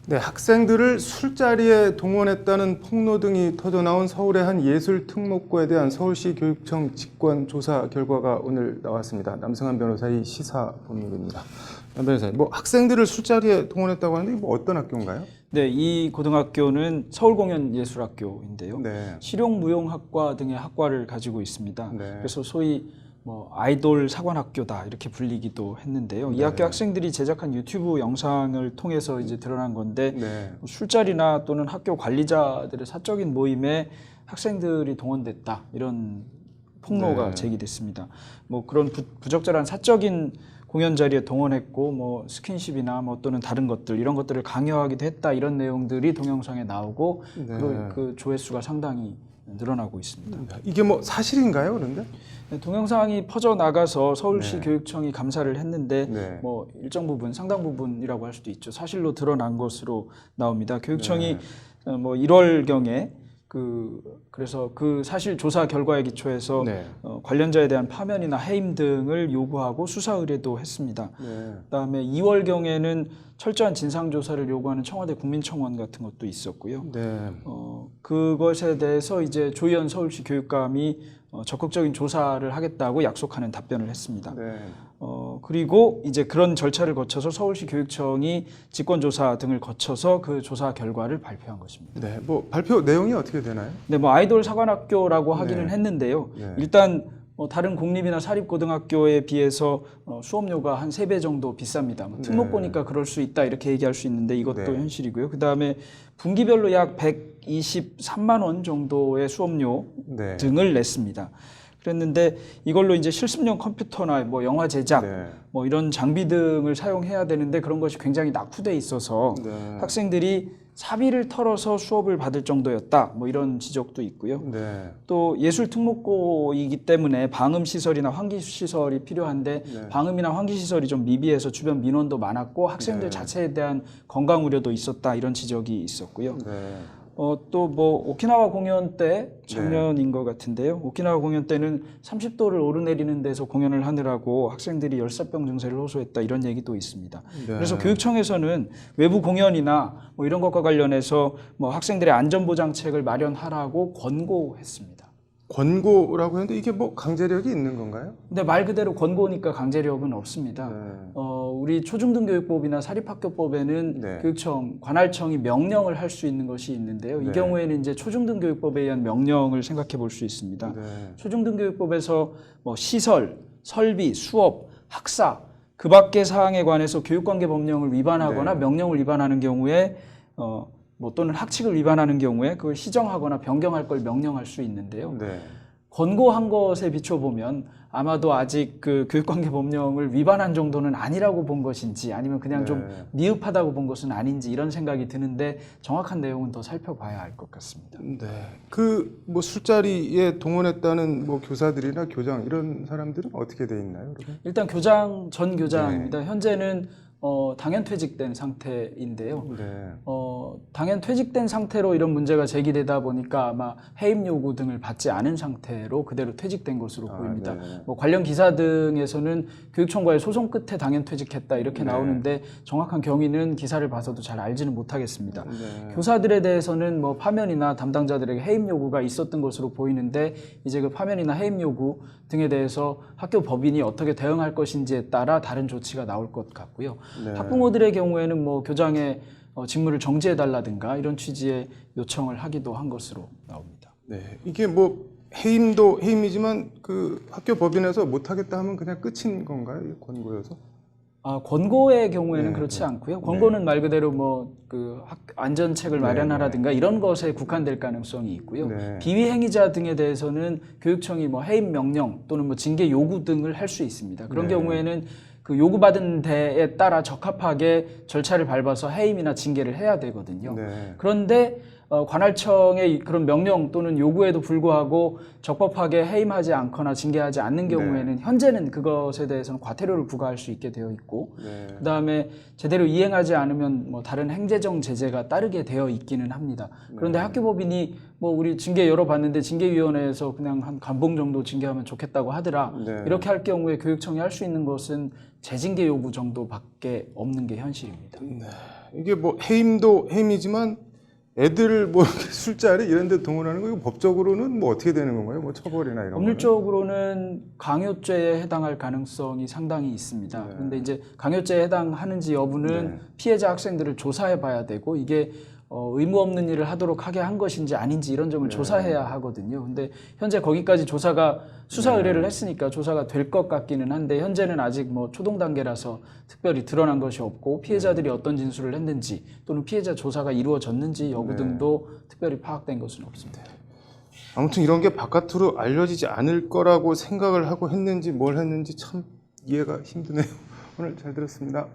네, 학생들을 술자리에 동원했다는 폭로 등이 터져나온 서울의 한 예술특목고에 대한 서울시 교육청 직권 조사 결과가 오늘 나왔습니다. 남승환 변호사의 시사 본문입니다. 남 변호사님, 뭐 학생들을 술자리에 동원했다고 하는데 뭐 어떤 학교인가요? 네, 이 고등학교는 서울공연예술학교인데요. 네. 실용무용학과 등의 학과를 가지고 있습니다. 네. 그래서 소위 뭐 아이돌 사관학교다 이렇게 불리기도 했는데요. 이 네. 학교 학생들이 제작한 유튜브 영상을 통해서 이제 드러난 건데 네. 술자리나 또는 학교 관리자들의 사적인 모임에 학생들이 동원됐다 이런 폭로가 네. 제기됐습니다. 뭐 그런 부적절한 사적인 공연 자리에 동원했고 뭐 스킨십이나 뭐 또는 다른 것들 이런 것들을 강요하기도 했다 이런 내용들이 동영상에 나오고 네. 그 조회수가 상당히 늘어나고 있습니다. 이게 뭐 사실인가요, 그런데? 네, 동영상이 퍼져 나가서 서울시 네. 교육청이 감사를 했는데 네. 뭐 일정 부분, 상당 부분이라고 할 수도 있죠. 사실로 드러난 것으로 나옵니다. 교육청이 뭐 1월경에 그래서 그 사실 조사 결과에 기초해서 네. 관련자에 대한 파면이나 해임 등을 요구하고 수사 의뢰도 했습니다. 네. 그다음에 2월경에는 철저한 진상 조사를 요구하는 청와대 국민청원 같은 것도 있었고요. 네. 그것에 대해서 이제 조희연 서울시 교육감이 적극적인 조사를 하겠다고 약속하는 답변을 했습니다. 네. 그리고 이제 그런 절차를 거쳐서 서울시 교육청이 직권조사 등을 거쳐서 그 조사 결과를 발표한 것입니다. 네. 뭐 발표 내용이 어떻게 되나요? 네, 뭐 아이돌 사관학교라고 하기는 네. 했는데요. 네. 일단 다른 공립이나 사립고등학교에 비해서 수업료가 한 3배 정도 비쌉니다. 뭐 특목 네. 보니까 그럴 수 있다 이렇게 얘기할 수 있는데 이것도 네. 현실이고요. 그다음에 분기별로 약 123만 원 정도의 수업료 네. 등을 냈습니다. 그랬는데 이걸로 이제 실습용 컴퓨터나 뭐 영화 제작 네. 뭐 이런 장비 등을 사용해야 되는데 그런 것이 굉장히 낙후돼 있어서 네. 학생들이 사비를 털어서 수업을 받을 정도였다. 뭐 이런 지적도 있고요. 네. 또 예술특목고이기 때문에 방음시설이나 환기시설이 필요한데 네. 방음이나 환기시설이 좀 미비해서 주변 민원도 많았고 학생들 네. 자체에 대한 건강 우려도 있었다. 이런 지적이 있었고요. 네. 또 뭐 오키나와 공연 때 작년인 것 같은데요. 오키나와 공연 때는 30도를 오르내리는 데서 공연을 하느라고 학생들이 열사병 증세를 호소했다 이런 얘기도 있습니다. 네. 그래서 교육청에서는 외부 공연이나 뭐 이런 것과 관련해서 뭐 학생들의 안전보장책을 마련하라고 권고했습니다. 권고라고 했는데 이게 뭐 강제력이 있는 건가요? 근데 말 그대로 권고니까 강제력은 없습니다. 네. 우리 초중등교육법이나 사립학교법에는 네. 교육청, 관할청이 명령을 할 수 있는 것이 있는데요. 네. 이 경우에는 이제 초중등교육법에 의한 명령을 생각해 볼 수 있습니다. 네. 초중등교육법에서 뭐 시설, 설비, 수업, 학사 그 밖의 사항에 관해서 교육관계법령을 위반하거나 네. 명령을 위반하는 경우에 뭐 또는 학칙을 위반하는 경우에 그걸 시정하거나 변경할 걸 명령할 수 있는데요. 네. 권고한 것에 비춰보면 아마도 아직 그 교육관계법령을 위반한 정도는 아니라고 본 것인지 아니면 그냥 좀 미흡하다고 본 것은 아닌지 이런 생각이 드는데 정확한 내용은 더 살펴봐야 알 것 같습니다. 네. 그 뭐 술자리에 동원했다는 뭐 교사들이나 교장 이런 사람들은 어떻게 돼 있나요? 그러면? 일단 전 교장입니다. 현재는 당연 퇴직된 상태인데요. 네. 당연 퇴직된 상태로 이런 문제가 제기되다 보니까 아마 해임 요구 등을 받지 않은 상태로 그대로 퇴직된 것으로 보입니다. 네. 뭐 관련 기사 등에서는 교육청과의 소송 끝에 당연 퇴직했다 이렇게 네. 나오는데 정확한 경위는 기사를 봐서도 잘 알지는 못하겠습니다. 네. 교사들에 대해서는 뭐 파면이나 담당자들에게 해임 요구가 있었던 것으로 보이는데 이제 그 파면이나 해임 요구 등에 대해서 학교 법인이 어떻게 대응할 것인지에 따라 다른 조치가 나올 것 같고요. 네. 학부모들의 경우에는 뭐 교장의 직무를 정지해달라든가 이런 취지의 요청을 하기도 한 것으로 나옵니다. 네. 이게 뭐 해임도 해임이지만 그 학교 법인에서 못하겠다 하면 그냥 끝인 건가요? 이 권고여서? 권고의 경우에는 네, 그렇지 네. 않고요. 권고는 말 그대로 뭐 그 안전책을 마련하라든가 이런 것에 국한될 가능성이 있고요. 네. 비위 행위자 등에 대해서는 교육청이 뭐 해임 명령 또는 뭐 징계 요구 등을 할 수 있습니다. 그런 네. 경우에는 그 요구받은 데에 따라 적합하게 절차를 밟아서 해임이나 징계를 해야 되거든요. 네. 그런데 관할청의 그런 명령 또는 요구에도 불구하고 적법하게 해임하지 않거나 징계하지 않는 경우에는 현재는 그것에 대해서는 과태료를 부과할 수 있게 되어 있고 그다음에 제대로 이행하지 않으면 뭐 다른 행재정 제재가 따르게 되어 있기는 합니다. 그런데 학교법인이 뭐 우리 징계 열어봤는데 징계위원회에서 그냥 한 감봉 정도 징계하면 좋겠다고 하더라. 이렇게 할 경우에 교육청이 할 수 있는 것은 재징계 요구 정도밖에 없는 게 현실입니다. 이게 뭐 해임도 해임이지만 애들 뭐 술자리 이런 데 동원하는 거 이거 법적으로는 뭐 어떻게 되는 건가요? 뭐 처벌이나 이런 거. 법률적으로는 강요죄에 해당할 가능성이 상당히 있습니다. 그런데 이제 강요죄에 해당하는지 여부는 피해자 학생들을 조사해 봐야 되고 이게 의무 없는 일을 하도록 하게 한 것인지 아닌지 이런 점을 조사해야 하거든요. 근데 현재 거기까지 조사가 수사 의뢰를 했으니까 조사가 될 것 같기는 한데 현재는 아직 뭐 초동 단계라서 특별히 드러난 것이 없고 피해자들이 어떤 진술을 했는지 또는 피해자 조사가 이루어졌는지 여부 등도 특별히 파악된 것은 없습니다. 아무튼 이런 게 바깥으로 알려지지 않을 거라고 생각을 하고 했는지 뭘 했는지 참 이해가 힘드네요. 오늘 잘 들었습니다.